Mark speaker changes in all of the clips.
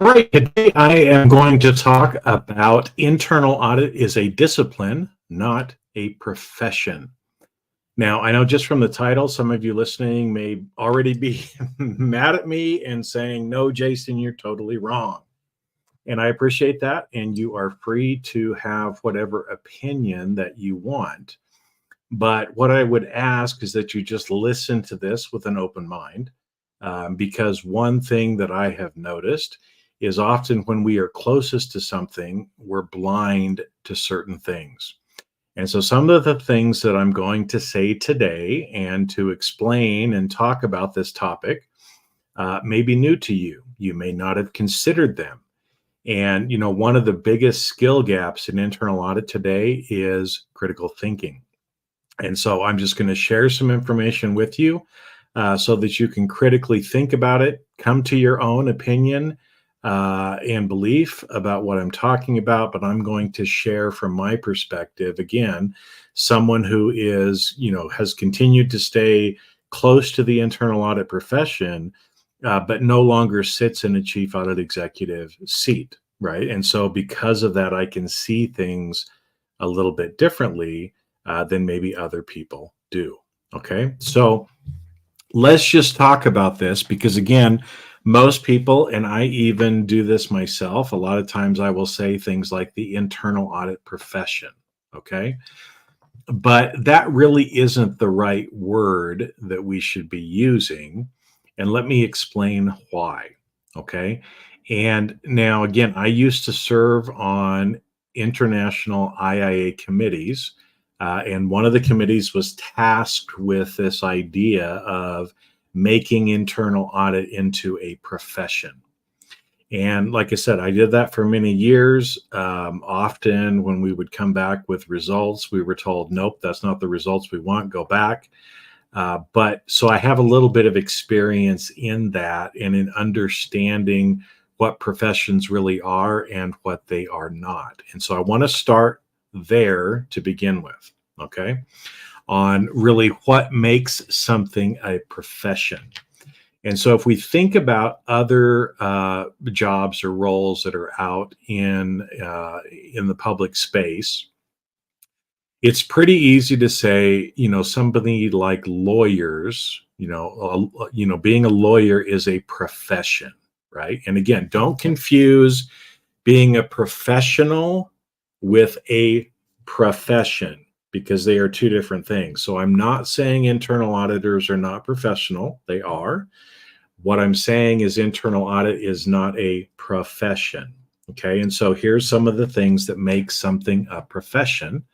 Speaker 1: right, today I am going to talk about internal audit is a discipline, not a profession. Now, I know just from the title, some of you listening may already be mad at me and saying, no, Jason, you're totally wrong. And I appreciate that. And you are free to have whatever opinion that you want. But what I would ask is that you just listen to this with an open mind, because one thing that I have noticed is often when we are closest to something, we're blind to certain things. And so some of the things that I'm going to say today and to explain and talk about this topic may be new to you. You may not have considered them. And, one of the biggest skill gaps in internal audit today is critical thinking. And so I'm just going to share some information with you so that you can critically think about it, come to your own opinion and belief about what I'm talking about. But I'm going to share from my perspective, again, someone who is, has continued to stay close to the internal audit profession, but no longer sits in a chief audit executive seat, right? And so because of that, I can see things a little bit differently than maybe other people do. Okay, so let's just talk about this because, again, most people, and I even do this myself, a lot of times I will say things like the internal audit profession. Okay, but that really isn't the right word that we should be using. And let me explain why. Okay, and now, again, I used to serve on international IIA committees. And one of the committees was tasked with this idea of making internal audit into a profession. And like I said, I did that for many years. Often when we would come back with results, we were told, nope, that's not the results we want, go back. But so I have a little bit of experience in that and in understanding what professions really are and what they are not. And so I want to start there to begin with, okay, on really what makes something a profession. And so if we think about other jobs or roles that are out in the public space, it's pretty easy to say, somebody like lawyers, being a lawyer is a profession, right? And again, don't confuse being a professional with a profession because they are two different things. So I'm not saying internal auditors are not professional. They are. What I'm saying is internal audit is not a profession. Okay. And so here's some of the things that make something a profession.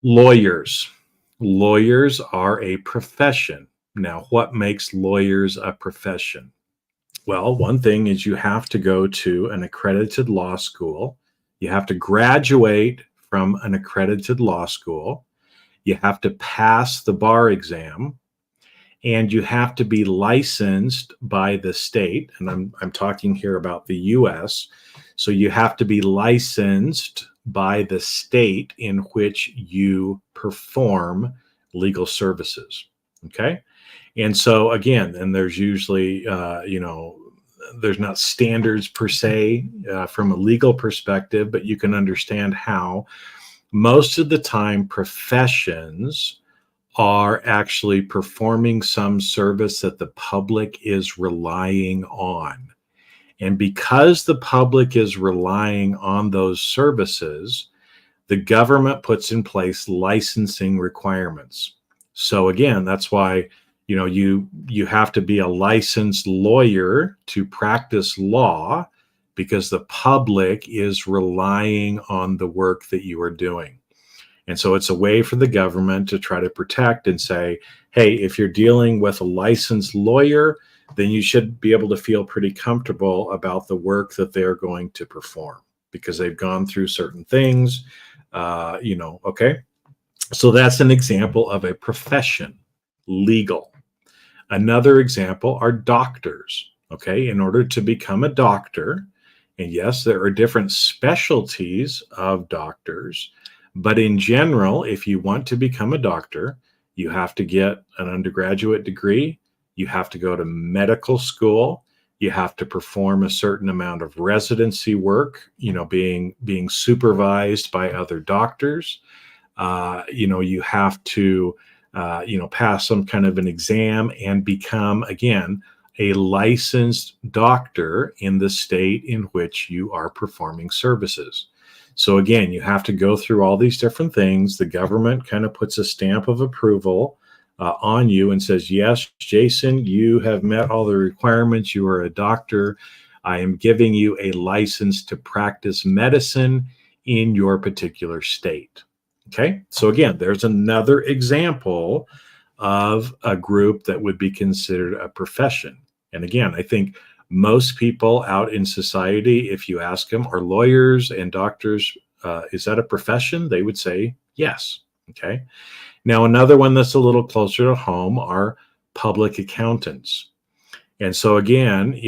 Speaker 1: Lawyers. Lawyers are a profession. Now, what makes lawyers a profession? Well, one thing is you have to go to an accredited law school. You have to graduate from an accredited law school. You have to pass the bar exam, and you have to be licensed by the state. And I'm talking here about the US. So you have to be licensed by the state in which you perform legal services. Okay. And so again, and there's usually, there's not standards per se from a legal perspective, but you can understand how most of the time professions are actually performing some service that the public is relying on. And because the public is relying on those services, the government puts in place licensing requirements. So again, that's why you have to be a licensed lawyer to practice law because the public is relying on the work that you are doing. And so it's a way for the government to try to protect and say, hey, if you're dealing with a licensed lawyer, then you should be able to feel pretty comfortable about the work that they're going to perform because they've gone through certain things, okay? So that's an example of a profession, legal. Another example are doctors, okay? In order to become a doctor, and yes, there are different specialties of doctors, but in general, if you want to become a doctor, you have to get an undergraduate degree, you have to go to medical school, You have to perform a certain amount of residency work, being supervised by other doctors. You have to, pass some kind of an exam and become, again, a licensed doctor in the state in which you are performing services. So again, you have to go through all these different things. The government kind of puts a stamp of approval on you and says, yes, Jason, you have met all the requirements. You are a doctor. I am giving you a license to practice medicine in your particular state. Okay, so again, there's another example of a group that would be considered a profession. And again, I think most people out in society, if you ask them, are lawyers and doctors, is that a profession? They would say yes. Okay. Now, another one that's a little closer to home are public accountants. And so again,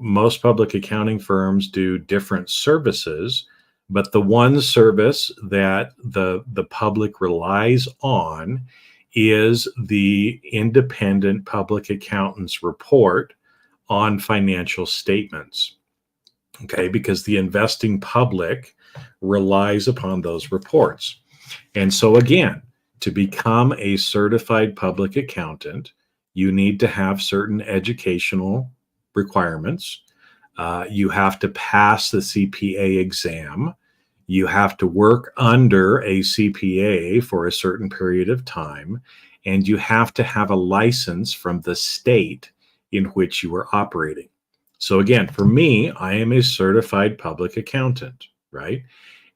Speaker 1: most public accounting firms do different services, but the one service that the public relies on is the independent public accountant's report on financial statements. Okay, because the investing public relies upon those reports. And so again, to become a certified public accountant, you need to have certain educational requirements. You have to pass the CPA exam. You have to work under a CPA for a certain period of time. And you have to have a license from the state in which you are operating. So again, for me, I am a certified public accountant, right?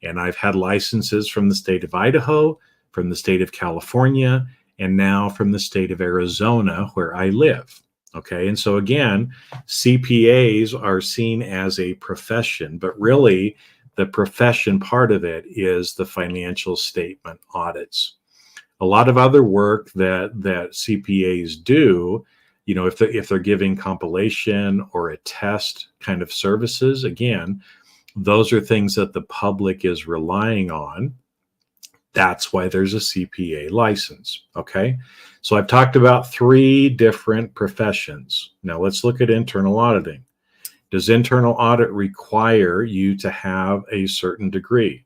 Speaker 1: And I've had licenses from the state of Idaho, from the state of California, and now from the state of Arizona, where I live. Okay, and so again, CPAs are seen as a profession, but really the profession part of it is the financial statement audits. A lot of other work that CPAs do, if they're giving compilation or a test kind of services, again, those are things that the public is relying on. That's why there's a CPA license. Okay. So I've talked about 3 different professions. Now let's look at internal auditing. Does internal audit require you to have a certain degree?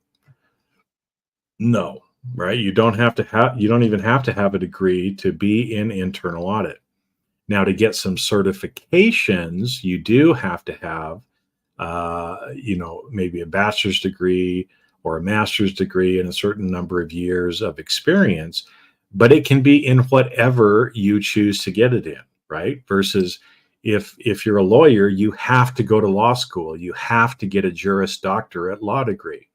Speaker 1: No, right? You don't even have to have a degree to be in internal audit. Now, to get some certifications, you do have to have, maybe a bachelor's degree or a master's degree and a certain number of years of experience, but it can be in whatever you choose to get it in, right? Versus if you're a lawyer, you have to go to law school. You have to get a Juris Doctorate law degree.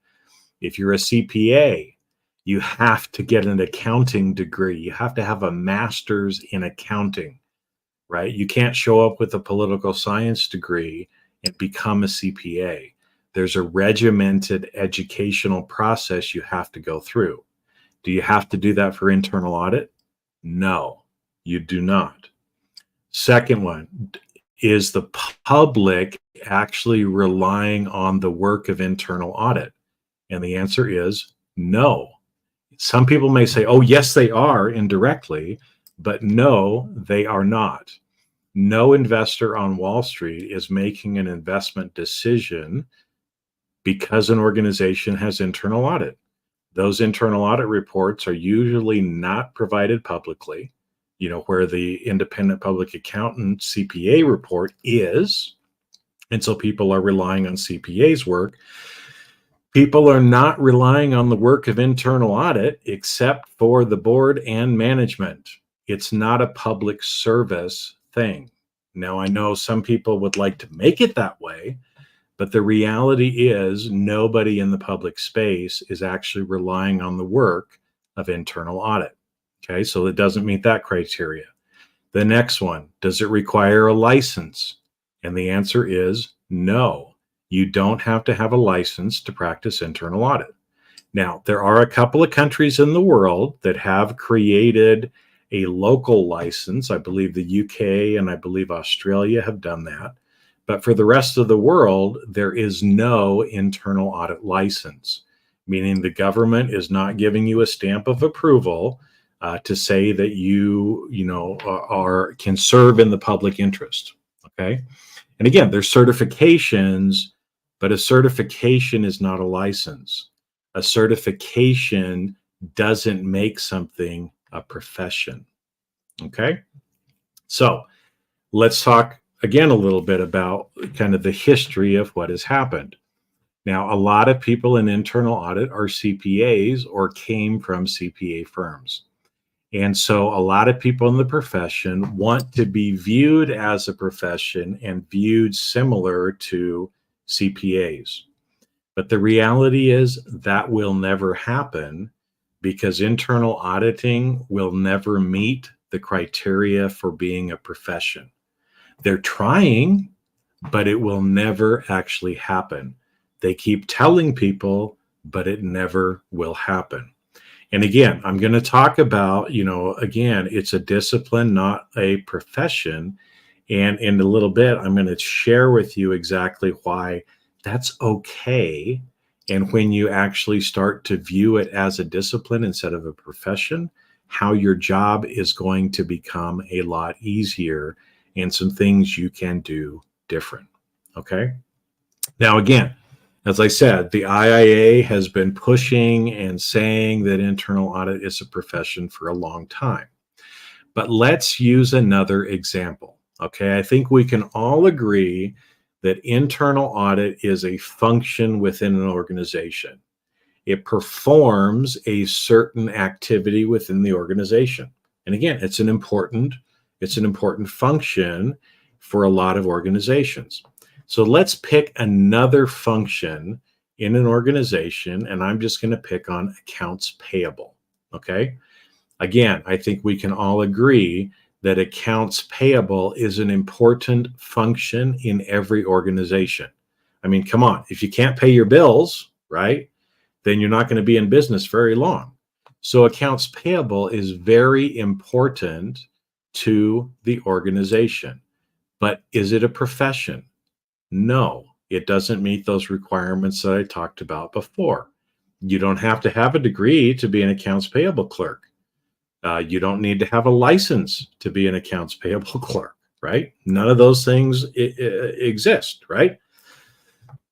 Speaker 1: If you're a CPA, you have to get an accounting degree. You have to have a master's in accounting, right? You can't show up with a political science degree and become a CPA. There's a regimented educational process you have to go through. Do you have to do that for internal audit? No, you do not. Second one, is the public actually relying on the work of internal audit? And the answer is no. Some people may say, oh, yes, they are indirectly, but no, they are not. No investor on Wall Street is making an investment decision because an organization has internal audit. Those internal audit reports are usually not provided publicly, where the independent public accountant CPA report is. And so people are relying on CPA's work. People are not relying on the work of internal audit except for the board and management. It's not a public service thing. Now, I know some people would like to make it that way, but the reality is nobody in the public space is actually relying on the work of internal audit. Okay, so it doesn't meet that criteria. The next one, does it require a license? And the answer is no. You don't have to have a license to practice internal audit. Now, there are a couple of countries in the world that have created a local license. I believe the UK and I believe Australia have done that. But for the rest of the world, there is no internal audit license, meaning the government is not giving you a stamp of approval to say that you can serve in the public interest. Okay. And again, there's certifications, but a certification is not a license. A certification doesn't make something a profession. Okay? So let's talk again a little bit about kind of the history of what has happened. Now, a lot of people in internal audit are CPAs or came from CPA firms. And so a lot of people in the profession want to be viewed as a profession and viewed similar to CPAs. But the reality is that will never happen because internal auditing will never meet the criteria for being a profession. They're trying, but it will never actually happen. They keep telling people, but it never will happen. And again, I'm going to talk about, again, it's a discipline, not a profession. And in a little bit, I'm going to share with you exactly why that's okay. And when you actually start to view it as a discipline instead of a profession, how your job is going to become a lot easier and some things you can do different. Okay. Now, again, as I said, the IIA has been pushing and saying that internal audit is a profession for a long time. But let's use another example. Okay, I think we can all agree that internal audit is a function within an organization. It performs a certain activity within the organization. And again, it's an important function for a lot of organizations. So let's pick another function in an organization, and I'm just going to pick on accounts payable. Okay. Again, I think we can all agree that accounts payable is an important function in every organization. I mean, come on, if you can't pay your bills, right, then you're not going to be in business very long. So accounts payable is very important to the organization. But is it a profession? No, it doesn't meet those requirements that I talked about before. You don't have to have a degree to be an accounts payable clerk. You don't need to have a license to be an accounts payable clerk, right? None of those things exist, right?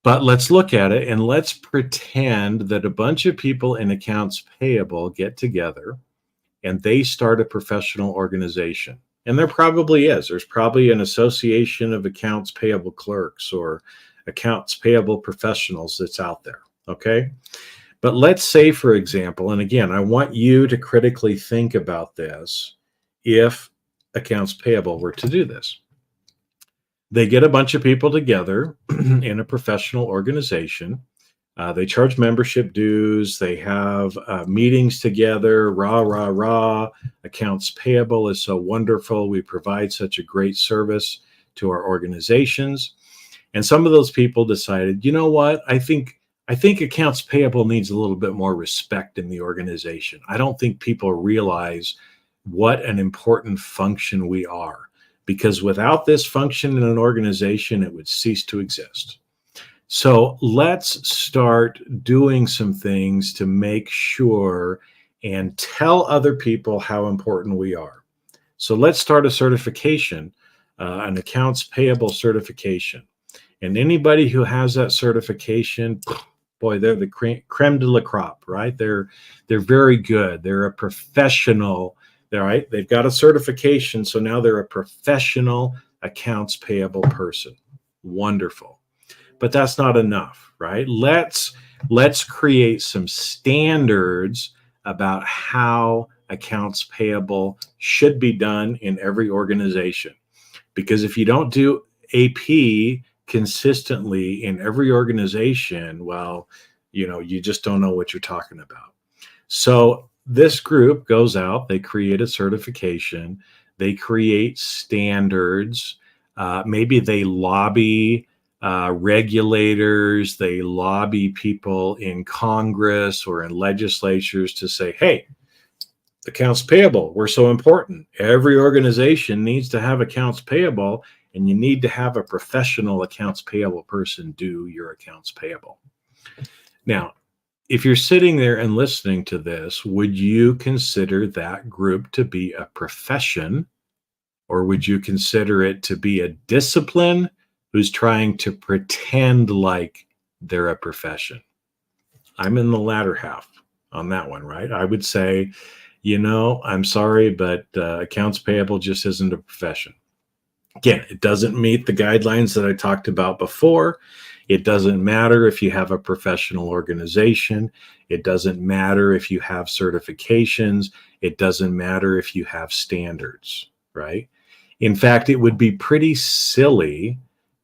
Speaker 1: But let's look at it and let's pretend that a bunch of people in accounts payable get together and they start a professional organization. And there probably is. There's probably an association of accounts payable clerks or accounts payable professionals that's out there. Okay. But let's say, for example, and again, I want you to critically think about this if accounts payable were to do this. They get a bunch of people together in a professional organization. They charge membership dues. They have meetings together. Rah, rah, rah. Accounts payable is so wonderful. We provide such a great service to our organizations. And some of those people decided, you know what? I think accounts payable needs a little bit more respect in the organization. I don't think people realize what an important function we are, because without this function in an organization, it would cease to exist. So let's start doing some things to make sure and tell other people how important we are. So let's start a certification, an accounts payable certification. And anybody who has that certification, boy, they're the creme de la crop, right? They're very good. They're a professional. All right. They've got a certification. So now they're a professional accounts payable person. Wonderful. But that's not enough, right? Let's create some standards about how accounts payable should be done in every organization. Because if you don't do AP consistently in every organization, well, you just don't know what you're talking about. So this group goes out, they create a certification, they create standards, maybe they lobby regulators, they lobby people in Congress or in legislatures to say, hey, accounts payable, we're so important. Every organization needs to have accounts payable, and you need to have a professional accounts payable person do your accounts payable. Now, if you're sitting there and listening to this, would you consider that group to be a profession, or would you consider it to be a discipline who's trying to pretend like they're a profession. I'm in the latter half on that one, right? I would say, I'm sorry, but accounts payable just isn't a profession. Again, it doesn't meet the guidelines that I talked about before. It doesn't matter if you have a professional organization. It doesn't matter if you have certifications. It doesn't matter if you have standards, right? In fact, it would be pretty silly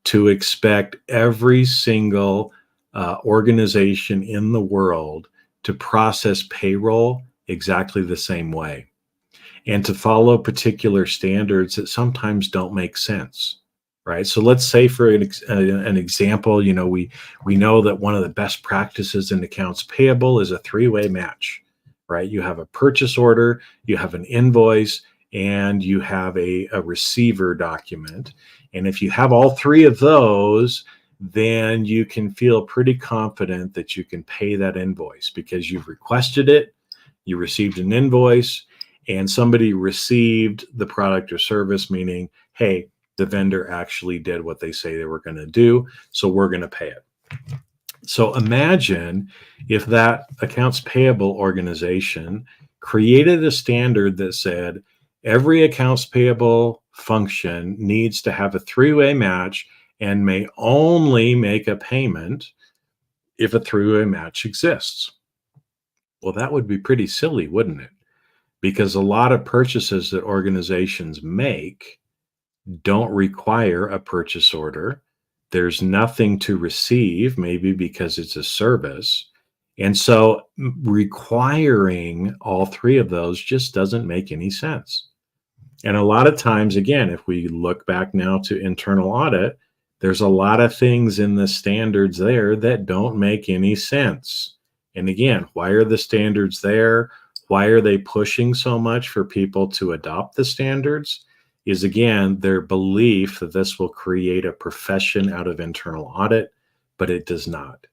Speaker 1: to expect every single organization in the world to process payroll exactly the same way and to follow particular standards that sometimes don't make sense, right? So let's say for an example, we know that one of the best practices in accounts payable is a three-way match, right? You have a purchase order, you have an invoice, and you have a receiver document. And if you have all three of those, then you can feel pretty confident that you can pay that invoice because you've requested it, you received an invoice, and somebody received the product or service, meaning, hey, the vendor actually did what they say they were going to do, so we're going to pay it. So imagine if that accounts payable organization created a standard that said every accounts payable function needs to have a three-way match and may only make a payment if a three-way match exists. Well, that would be pretty silly, wouldn't it? Because a lot of purchases that organizations make don't require a purchase order. There's nothing to receive, maybe because it's a service. And so requiring all three of those just doesn't make any sense. And a lot of times, again, if we look back now to internal audit, there's a lot of things in the standards there that don't make any sense. And again, why are the standards there? Why are they pushing so much for people to adopt the standards? Is again, their belief that this will create a profession out of internal audit, but it does not.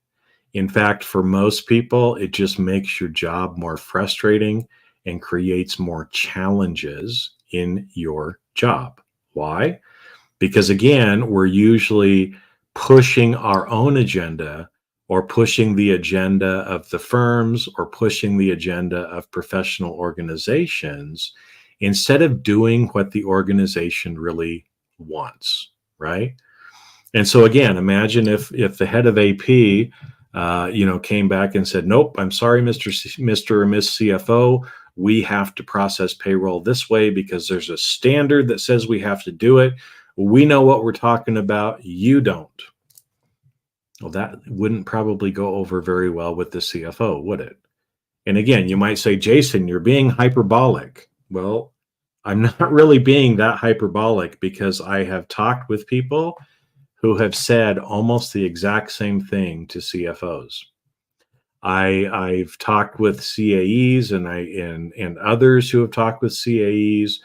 Speaker 1: In fact, for most people, it just makes your job more frustrating and creates more challenges in your job. Why? Because again, we're usually pushing our own agenda or pushing the agenda of the firms or pushing the agenda of professional organizations instead of doing what the organization really wants, right? And so again, imagine if the head of AP, came back and said, "Nope, I'm sorry, Mr. or Miss CFO, we have to process payroll this way because there's a standard that says we have to do it. We know what we're talking about. You don't." Well, that wouldn't probably go over very well with the CFO, would it? And again, you might say, "Jason, you're being hyperbolic." Well, I'm not really being that hyperbolic because I have talked with people who have said almost the exact same thing to CFOs. I've talked with CAEs and others who have talked with CAEs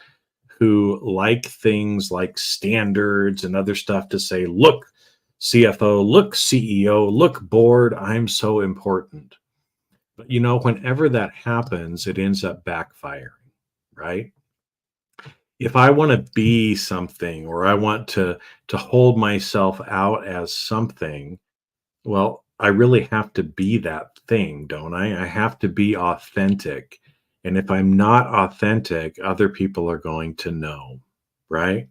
Speaker 1: who like things like standards and other stuff to say, "Look, CFO, look, CEO, look, board, I'm so important." But whenever that happens, it ends up backfiring, right? If I want to be something or I want to hold myself out as something, well, I really have to be that thing, don't I? I have to be authentic. And if I'm not authentic, other people are going to know, right?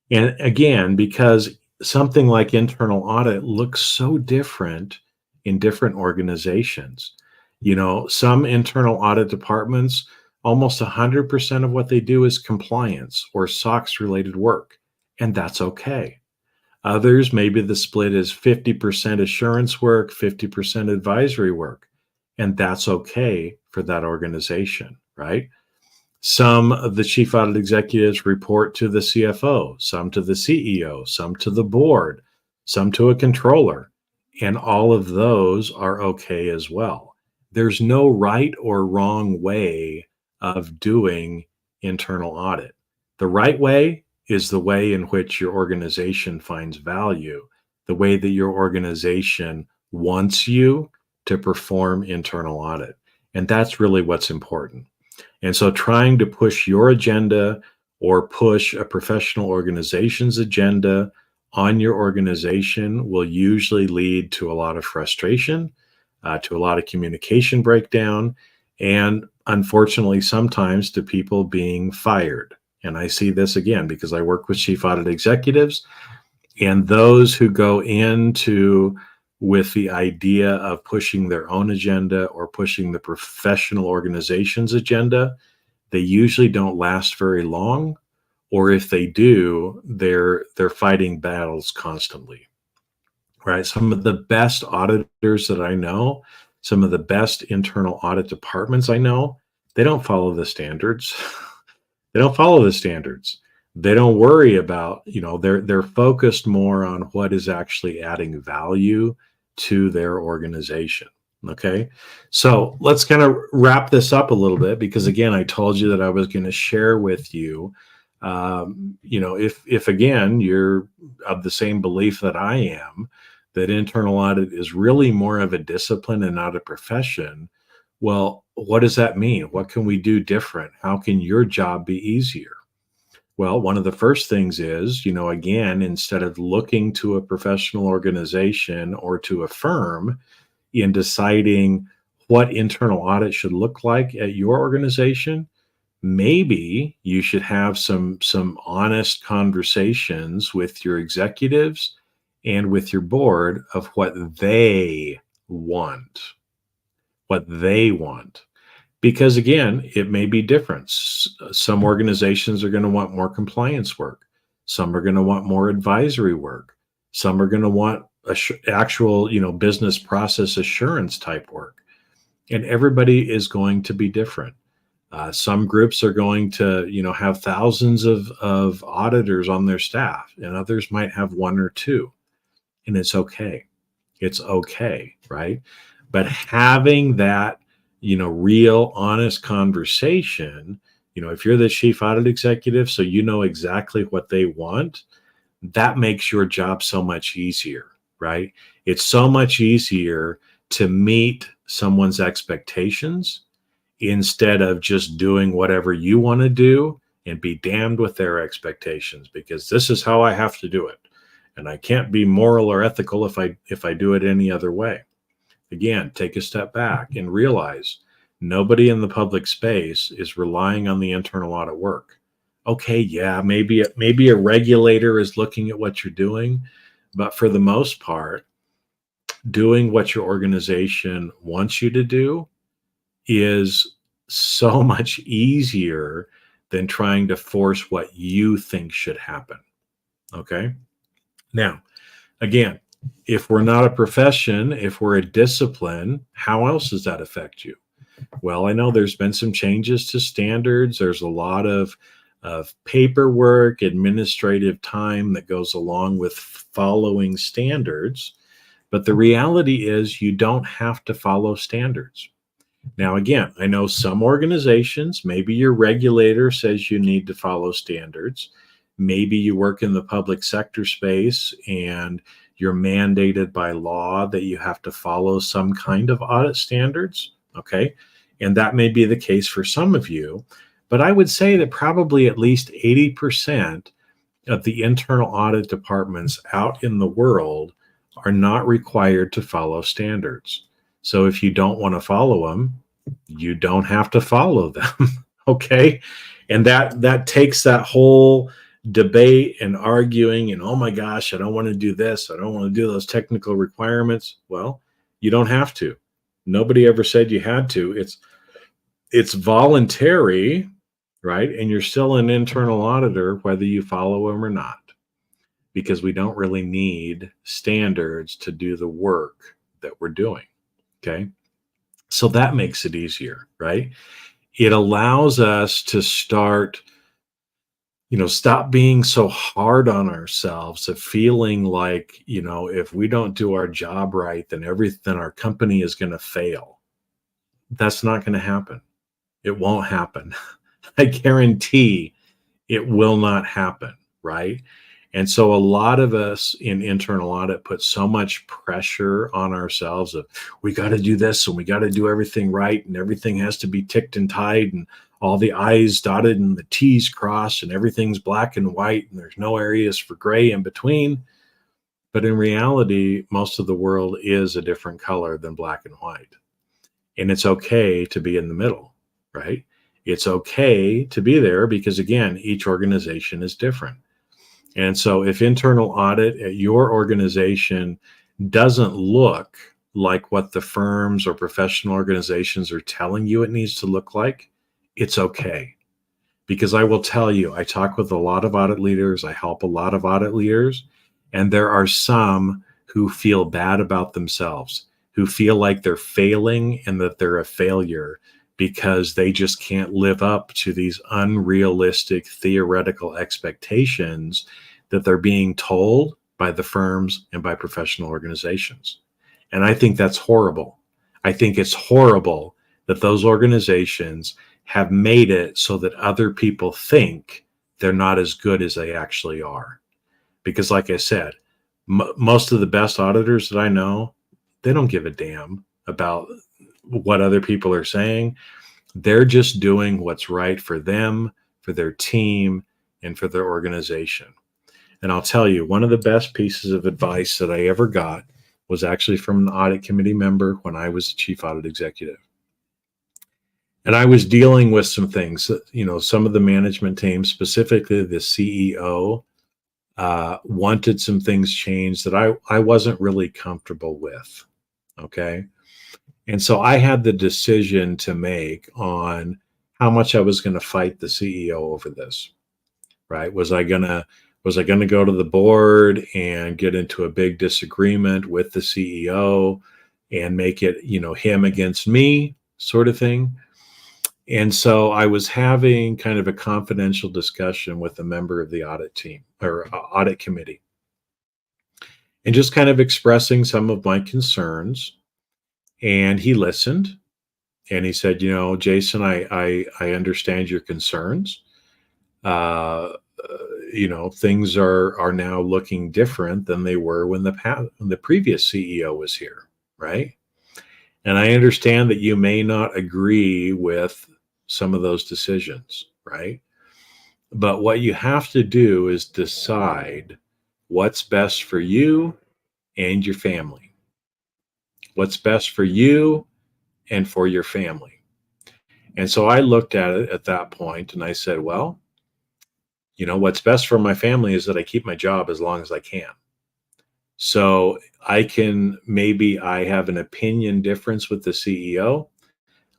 Speaker 1: And again, because something like internal audit looks so different in different organizations. Some internal audit departments, almost 100% of what they do is compliance or SOX related work, and that's okay. Others, maybe the split is 50% assurance work, 50% advisory work, and that's okay for that organization, right? Some of the chief audit executives report to the CFO, some to the CEO, some to the board, some to a controller, and all of those are okay as well. There's no right or wrong way of doing internal audit. The right way is the way in which your organization finds value, the way that your organization wants you to perform internal audit. And that's really what's important. And so trying to push your agenda or push a professional organization's agenda on your organization will usually lead to a lot of frustration, to a lot of communication breakdown, and unfortunately, sometimes to people being fired. And I see this again because I work with chief audit executives, and those who go into with the idea of pushing their own agenda or pushing the professional organization's agenda, they usually don't last very long. Or if they do, they're fighting battles constantly, right? Some of the best auditors that I know, some of the best internal audit departments I know, they don't follow the standards. They don't follow the standards. They don't worry about, they're focused more on what is actually adding value to their organization. Okay. So let's kind of wrap this up a little bit, because again, I told you that I was going to share with you, if again, you're of the same belief that I am, that internal audit is really more of a discipline and not a profession. Well, what does that mean? What can we do different? How can your job be easier? Well, one of the first things is, again, instead of looking to a professional organization or to a firm in deciding what internal audit should look like at your organization, maybe you should have some honest conversations with your executives and with your board of what they want. What they want. Because again, it may be different. Some organizations are going to want more compliance work. Some are going to want more advisory work. Some are going to want actual, business process assurance type work. And everybody is going to be different. Some groups are going to, have thousands of auditors on their staff, and others might have one or two. And it's okay. It's okay, right? But having that, real honest conversation, if you're the chief audit executive, so you know exactly what they want, that makes your job so much easier, right? It's so much easier to meet someone's expectations instead of just doing whatever you want to do and be damned with their expectations, because this is how I have to do it. And I can't be moral or ethical if I do it any other way. Again, take a step back and realize nobody in the public space is relying on the internal audit work. Okay, yeah, maybe a regulator is looking at what you're doing, but for the most part, doing what your organization wants you to do is so much easier than trying to force what you think should happen. Okay? Now, again, if we're not a profession, if we're a discipline, how else does that affect you? Well, I know there's been some changes to standards. There's a lot of paperwork, administrative time that goes along with following standards. But the reality is you don't have to follow standards. Now, again, I know some organizations, maybe your regulator says you need to follow standards. Maybe you work in the public sector space and you're mandated by law that you have to follow some kind of audit standards. Okay. And that may be the case for some of you, but I would say that probably at least 80% of the internal audit departments out in the world are not required to follow standards. So if you don't want to follow them, you don't have to follow them. Okay. And that takes that whole debate and arguing and, oh my gosh, I don't want to do this. I don't want to do those technical requirements. Well, you don't have to. Nobody ever said you had to. It's voluntary, right? And you're still an internal auditor, whether you follow them or not, because we don't really need standards to do the work that we're doing. Okay. So that makes it easier, right? It allows us to start, stop being so hard on ourselves, of feeling like, if we don't do our job right, then our company is going to fail. That's not going to happen. It won't happen. I guarantee it will not happen, right? And so a lot of us in internal audit put so much pressure on ourselves of, we got to do this and we got to do everything right, and everything has to be ticked and tied and all the I's dotted and the T's crossed and everything's black and white and there's no areas for gray in between. But in reality, most of the world is a different color than black and white. And it's okay to be in the middle, right? It's okay to be there because, again, each organization is different. And so if internal audit at your organization doesn't look like what the firms or professional organizations are telling you it needs to look like, it's okay. Because I will tell you, I talk with a lot of audit leaders, I help a lot of audit leaders, and there are some who feel bad about themselves, who feel like they're failing and that they're a failure because they just can't live up to these unrealistic theoretical expectations that they're being told by the firms and by professional organizations. And I think that's horrible. I think it's horrible that those organizations have made it so that other people think they're not as good as they actually are. Because like I said, most of the best auditors that I know, they don't give a damn about what other people are saying. They're just doing what's right for them, for their team, and for their organization. And I'll tell you, one of the best pieces of advice that I ever got was actually from an audit committee member when I was the chief audit executive. And I was dealing with some things that, some of the management team, specifically the CEO, wanted some things changed that I wasn't really comfortable with. Okay. And so I had the decision to make on how much I was going to fight the CEO over this, right? Was I going to go to the board and get into a big disagreement with the CEO and make it, him against me sort of thing? And so I was having kind of a confidential discussion with a member of the audit team or audit committee and just kind of expressing some of my concerns. And he listened and he said, Jason, I understand your concerns. Things are now looking different than they were when the previous CEO was here, right? And I understand that you may not agree with some of those decisions, right? But what you have to do is decide what's best for you and your family. What's best for you and for your family. And so I looked at it at that point and I said, well, what's best for my family is that I keep my job as long as I can. So I have an opinion difference with the CEO.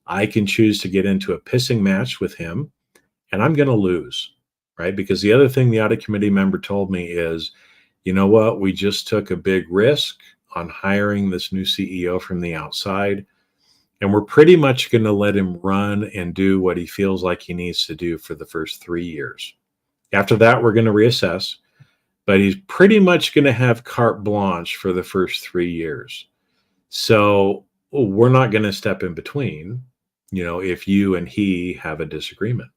Speaker 1: I can choose to get into a pissing match with him and I'm going to lose, right? Because the other thing the audit committee member told me is, you know what? We just took a big risk on hiring this new CEO from the outside. And we're pretty much going to let him run and do what he feels like he needs to do for the first 3 years. After that, we're going to reassess, but he's pretty much going to have carte blanche for the first 3 years. So we're not going to step in between, if you and he have a disagreement.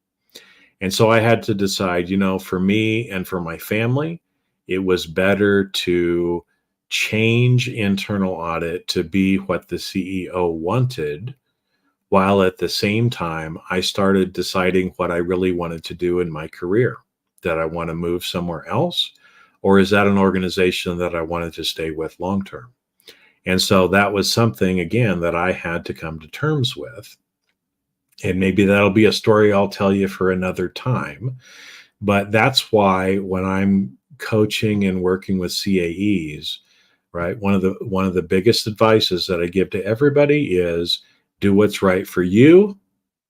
Speaker 1: And so I had to decide, for me and for my family, it was better to change internal audit to be what the CEO wanted, while at the same time, I started deciding what I really wanted to do in my career. That I want to move somewhere else? Or is that an organization that I wanted to stay with long term? And so that was something, again, that I had to come to terms with. And maybe that'll be a story I'll tell you for another time. But that's why when I'm coaching and working with CAEs, right, one of the biggest advices that I give to everybody is do what's right for you,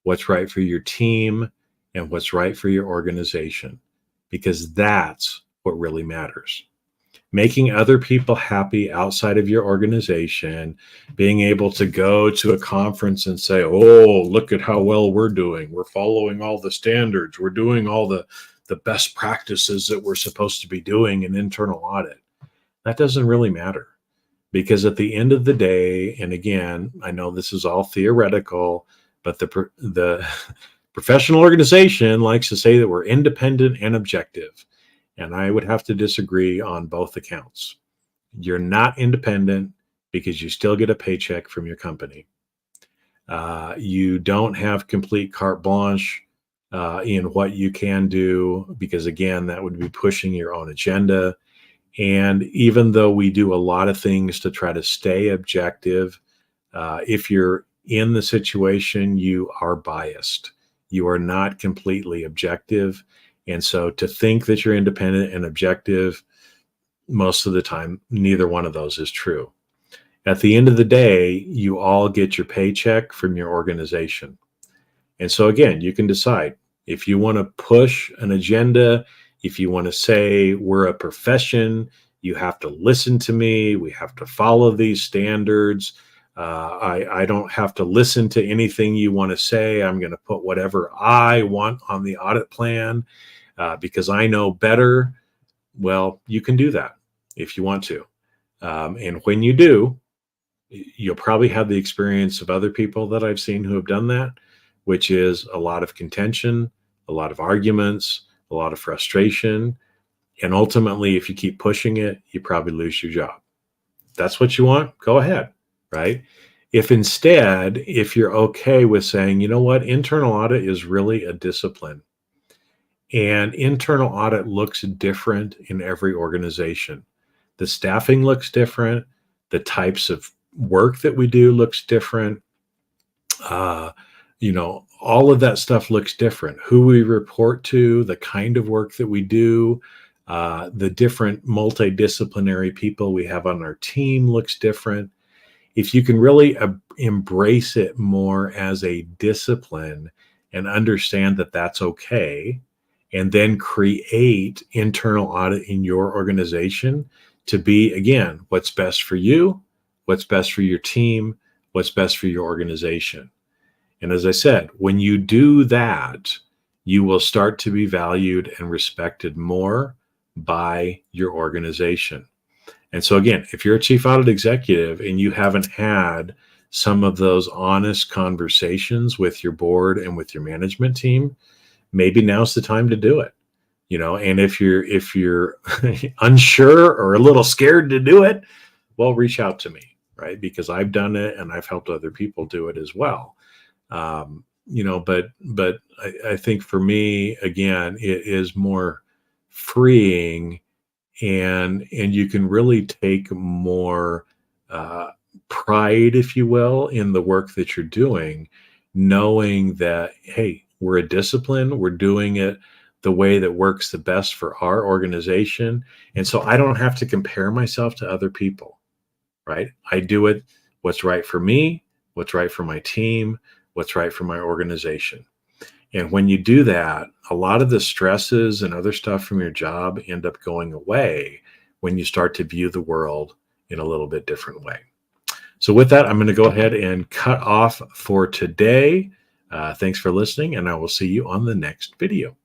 Speaker 1: what's right for your team, and what's right for your organization, because that's what really matters. Making other people happy outside of your organization, being able to go to a conference and say, oh, look at how well we're doing. We're following all the standards. We're doing all the best practices that we're supposed to be doing in internal audit. That doesn't really matter, because at the end of the day, and again, I know this is all theoretical, but the professional organization likes to say that we're independent and objective. And I would have to disagree on both accounts. You're not independent because you still get a paycheck from your company. You don't have complete carte blanche in what you can do, because again, that would be pushing your own agenda. And even though we do a lot of things to try to stay objective, if you're in the situation, you are biased. You are not completely objective. And so to think that you're independent and objective, most of the time, neither one of those is true. At the end of the day, you all get your paycheck from your organization. And so again, you can decide if you want to push an agenda, if you want to say we're a profession, you have to listen to me, we have to follow these standards. I don't have to listen to anything you want to say. I'm going to put whatever I want on the audit plan because I know better. Well, you can do that if you want to. And when you do, you'll probably have the experience of other people that I've seen who have done that, which is a lot of contention, a lot of arguments, a lot of frustration. And ultimately, if you keep pushing it, you probably lose your job. That's what you want, go ahead, right? If instead, if you're okay with saying, you know what, internal audit is really a discipline. And internal audit looks different in every organization. The staffing looks different. The types of work that we do looks different. All of that stuff looks different. Who we report to, the kind of work that we do, the different multidisciplinary people we have on our team looks different. If you can really embrace it more as a discipline and understand that that's okay, and then create internal audit in your organization to be, again, what's best for you, what's best for your team, what's best for your organization. And as I said, when you do that, you will start to be valued and respected more by your organization. And so again, if you're a chief audit executive and you haven't had some of those honest conversations with your board and with your management team, maybe now's the time to do it. And if you're unsure or a little scared to do it, well, reach out to me, right? Because I've done it and I've helped other people do it as well. But I think for me, again, it is more freeing, and you can really take more pride, if you will, in the work that you're doing, knowing that, hey, we're a discipline, we're doing it the way that works the best for our organization. And so I don't have to compare myself to other people, right? I do it what's right for me, what's right for my team, what's right for my organization. And when you do that, a lot of the stresses and other stuff from your job end up going away when you start to view the world in a little bit different way. So with that, I'm going to go ahead and cut off for today. Thanks for listening, and I will see you on the next video.